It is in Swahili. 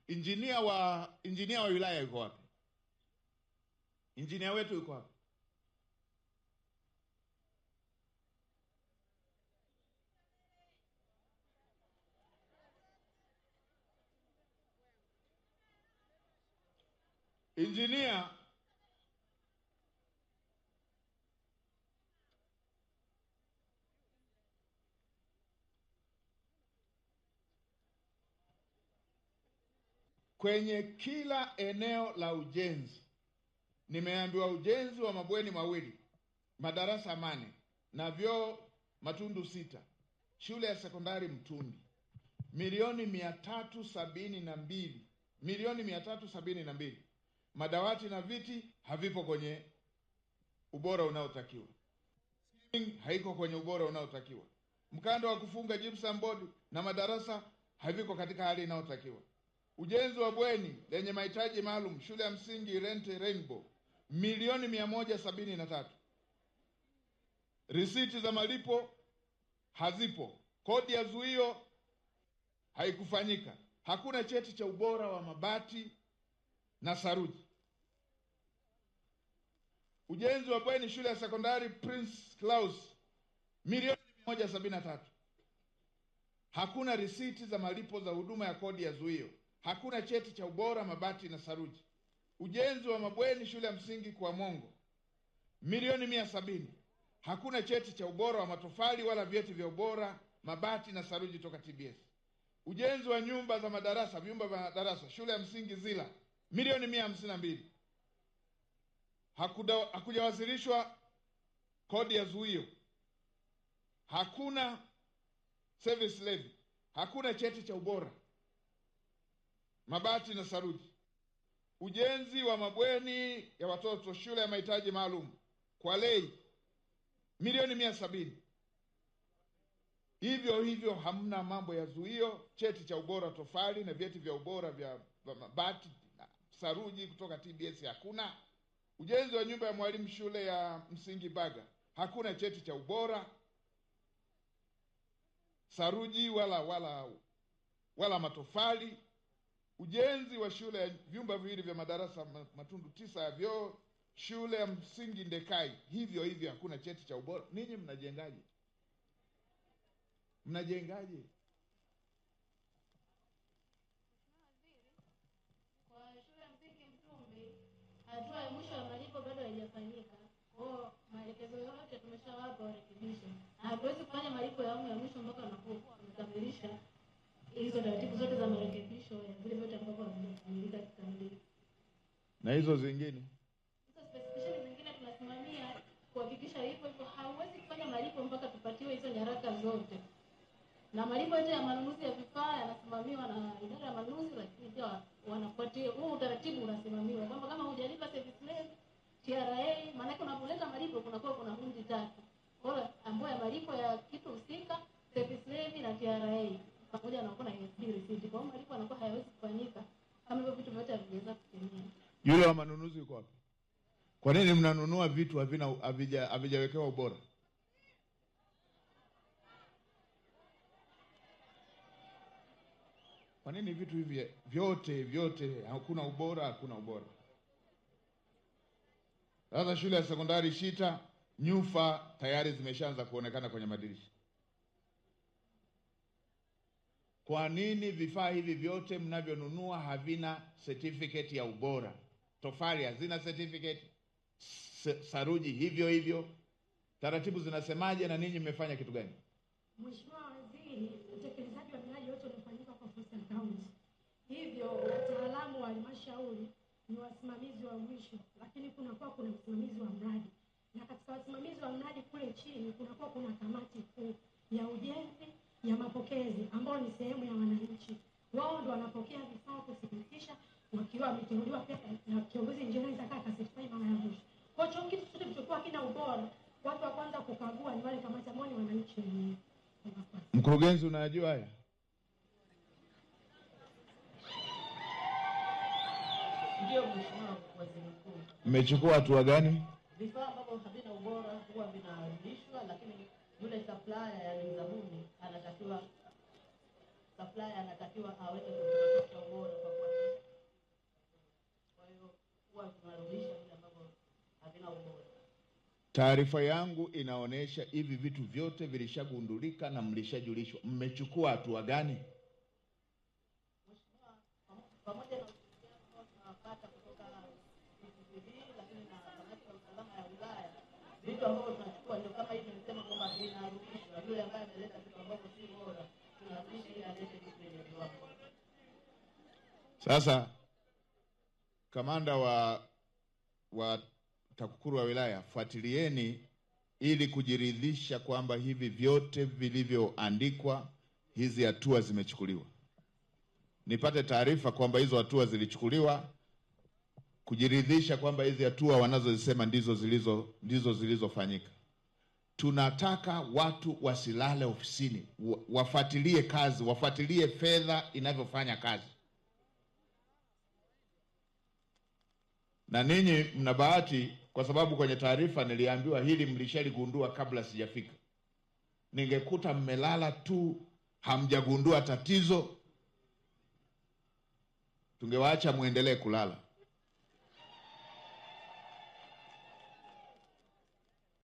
Injinia wa wilaya yuko wapi? Injinia wetu yuko wapi? Injinia kwenye kila eneo la ujenzi, nimeambiwa ujenzi wa mabweni mawili, madarasa 8 na vyoo matundu 6, shule ya sekondari Mtundi, milioni 372. Madawati na viti havipo kwenye ubora unaotakiwa. Haiko kwenye ubora unaotakiwa. Mkanda wa kufunga gypsum board na madarasa haviko katika hali inayotakiwa. Ujenzi wa bweni lenye mahitaji maalum shule ya msingi Rente Rainbow, milioni 173. Risiti za malipo hazipo. Kodi ya zuio haikufanyika. Hakuna cheti cha ubora wa mabati na saruji. Ujenzi wa bweni shule ya sekondari Prince Claus, milioni 173. Hakuna risiti za malipo za huduma ya kodi ya zuio. Hakuna cheti cha ubora mabati na saruji. Ujenzi wa mabweni shule ya msingi kwa Mongo, milioni 170. Hakuna cheti cha ubora wa matofali wala vyeti vya ubora mabati na saruji toka TBS. Ujenzi wa vyumba vya madarasa shule ya msingi Zila, milioni 152. Hakujawasilishwa kodi ya zuio. Hakuna service levy. Hakuna cheti cha ubora mabati na saruji. Ujenzi wa mabweni ya watoto shule ya mahitaji maalum kwa Lei, milioni 170. Hivyo hamna mambo ya zuio, cheti cha ubora tofali na vyeti vya ubora vya mabati na saruji kutoka TBS hakuna. Ujenzi wa nyumba ya mwalimu shule ya msingi Baga, hakuna cheti cha ubora saruji wala matofali. Ujenzi wa shule ya vyumba viwili vya madarasa matundu 9 ya vyoo shule ya msingi Ndekai, hivyo hakuna cheti cha ubora. Ninyi mnajengaje? Kwa shule ya msingi Mtumbi, hatua ya mwisho ya malipo bado haijafanyika. Kwa maelekezo yote tumeshawapa warekebishe. Hatuwezi kufanya malipo ya awamu ya mwisho mpaka tunapokuwa tumekamilisha hizo taratibu zote za marekebisho ya vile vyote ambavyo havijakamilika kikamilifu. Na hizo zingine? Hizo specification zingine tunasimamia kuhakikisha hivyo. Hauwezi kufanya malipo mpaka tupatiwe hizo nyaraka zote. Na malipo yote ya manunuzi ya vifaa yanasimamiwa na idara ya manunuzi, lakini pia wanafuatia huo utaratibu unasimamiwa. Kama hujalipa service levy, TRA, maana yake unapoleta malipo kuna hundi 3. Kwa hiyo ambayo ya malipo ya kitu husika, service levy na TRA pamoja na kuna EFD receipt. Kwa hiyo malipo yanakuwa hayawezi kufanyika kama hivyo vitu vyote havijaweza kutimia. Yule wa manunuzi yuko wapi? Kwa nini mnanunua vitu havijawekewa ubora? Kwa nini vitu hivi vyote hakuna ubora? Sasa shule ya sekondari Shita, nyufa tayari zimeshaanza kuonekana kwenye madirisha. Kwa nini vifaa hivi vyote mnavyonunua havina certificate ya ubora? Tofali hazina certificate, saruji hivyo. Taratibu zinasemaje na ninyi mmefanya kitu gani? Mheshimiwa Waziri, utekelezaji wa miradi yote unafanyika kwa Coastal County. Hivyo wataalamu wa halmashauri ni wasimamizi wa mwisho, lakini kuna msimamizi wa mradi. Na katika wasimamizi wa mradi kule chini kuna kamati kuu ya ujenzi ya mapokezi ambao ni sehemu ya wananchi. Wao ndio wanapokea vifaa kuthibitisha wakiwa wameteuliwa pia na kiongozi engineer zaka certify mara ya mwisho. Kwa hiyo kitu chote kilichokuwa kina ubora, watu wa kwanza kukagua ni wale kamati ambao ni wananchi wenyewe. Mkurugenzi, unajua haya? Ndio Mheshimiwa Waziri Mkuu. Mmechukua hatua gani? Vifaa ambavyo havina ubora huwa vinarudishwa, lakini yule supplier ya mzabuni anatakiwa aweke kwa ubora kwa kuwa Taarifa yangu inaonyesha hivi vitu vyote vilishagundulika na mlishajulishwa. Mmechukua hatua gani? Pamoja na ushirikiano ambao tunapata kutoka CCTV lakini na kamati ya usalama ya wilaya, vitu ambavyo tunachukua ndio kama hivi nimesema kwamba vinarudishwa. Yule ambaye ameleta vitu ambavyo si bora tunarudisha ili alete vitu vyenye viwango. Sasa kamanda wa TAKUKURU wa wilaya, fuatilieni ili kujiridhisha kwamba hivi vyote vilivyoandikwa, hizi hatua zimechukuliwa. Nipate taarifa kwamba hizo hatua zilichukuliwa, kujiridhisha kwamba hizi hatua wanazozisema ndizo zilizofanyika. Tunataka watu wasilale ofisini, wafuatilie kazi, wafuatilie fedha inavyofanya kazi. Na ninyi mna bahati kwa sababu kwenye taarifa niliambiwa hili mlishaligundua kabla sijafika. Ningekuta mmelala tu hamjagundua tatizo, tungewaacha muendelee kulala.